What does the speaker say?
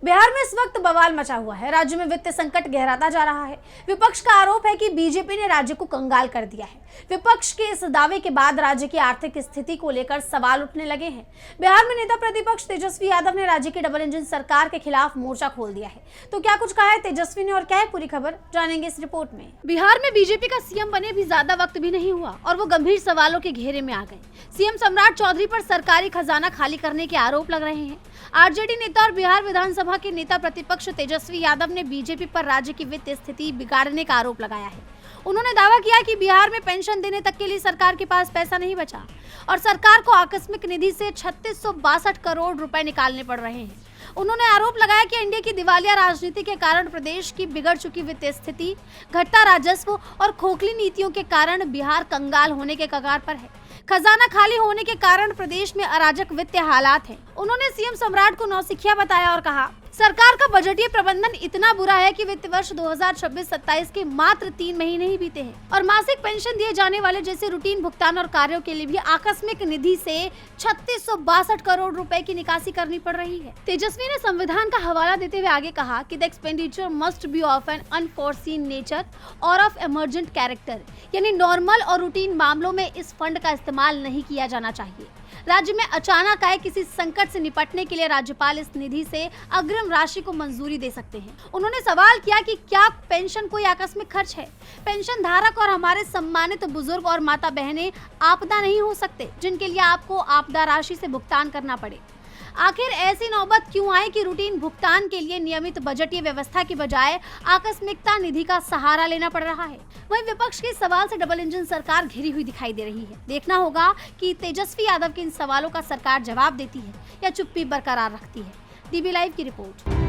बिहार में इस वक्त बवाल मचा हुआ है। राज्य में वित्तीय संकट गहराता जा रहा है। विपक्ष का आरोप है कि बीजेपी ने राज्य को कंगाल कर दिया है। विपक्ष के इस दावे के बाद राज्य की आर्थिक स्थिति को लेकर सवाल उठने लगे हैं। बिहार में नेता प्रतिपक्ष तेजस्वी यादव ने राज्य की डबल इंजन सरकार के खिलाफ मोर्चा खोल दिया है। तो क्या कुछ कहा है तेजस्वी ने और क्या है पूरी खबर, जानेंगे इस रिपोर्ट में। बिहार में बीजेपी का सीएम बने भी ज्यादा वक्त भी नहीं हुआ और वो गंभीर सवालों के घेरे में आ गए। सीएम सम्राट चौधरी पर सरकारी खजाना खाली करने के आरोप लग रहे हैं। आरजेडी नेता और बिहार विधानसभा के नेता प्रतिपक्ष तेजस्वी यादव ने बीजेपी पर राज्य की वित्तीय स्थिति बिगाड़ने का आरोप लगाया है। उन्होंने दावा किया कि बिहार में पेंशन देने तक के लिए सरकार के पास पैसा नहीं बचा और सरकार को आकस्मिक निधि से 3662 करोड़ रुपए निकालने पड़ रहे हैं। उन्होंने आरोप लगाया कि एनडीए की दिवालिया राजनीति के कारण प्रदेश की बिगड़ चुकी वित्तीय स्थिति, घटता राजस्व और खोखली नीतियों के कारण बिहार कंगाल होने के कगार पर है। खजाना खाली होने के कारण प्रदेश में अराजक वित्तीय हालात हैं। उन्होंने सीएम सम्राट को नौसिखिया बताया और कहा, सरकार का बजटीय प्रबंधन इतना बुरा है कि वित्त वर्ष 2026-27 के मात्र 3 महीने ही बीते हैं और मासिक पेंशन दिए जाने वाले जैसे रूटीन भुगतान और कार्यों के लिए भी आकस्मिक निधि से 3662 करोड़ रुपए की निकासी करनी पड़ रही है। तेजस्वी ने संविधान का हवाला देते हुए आगे कहा कि the expenditure must be of an unforeseen nature और ऑफ इमरजेंट कैरेक्टर, यानी नॉर्मल और रूटीन मामलों में इस फंड का इस्तेमाल नहीं किया जाना चाहिए। राज्य में अचानक आए किसी संकट से निपटने के लिए राज्यपाल इस निधि से अग्रिम राशि को मंजूरी दे सकते हैं। उन्होंने सवाल किया कि क्या पेंशन कोई आकस्मिक खर्च है? पेंशन धारक और हमारे सम्मानित बुजुर्ग और माता बहनें आपदा नहीं हो सकते जिनके लिए आपको आपदा राशि से भुगतान करना पड़े। आखिर ऐसी नौबत क्यों आई कि रूटीन भुगतान के लिए नियमित बजटीय व्यवस्था की बजाय आकस्मिकता निधि का सहारा लेना पड़ रहा है? वहीं विपक्ष के सवाल से डबल इंजन सरकार घिरी हुई दिखाई दे रही है। देखना होगा कि तेजस्वी यादव के इन सवालों का सरकार जवाब देती है या चुप्पी बरकरार रखती है। डीबी लाइव की रिपोर्ट।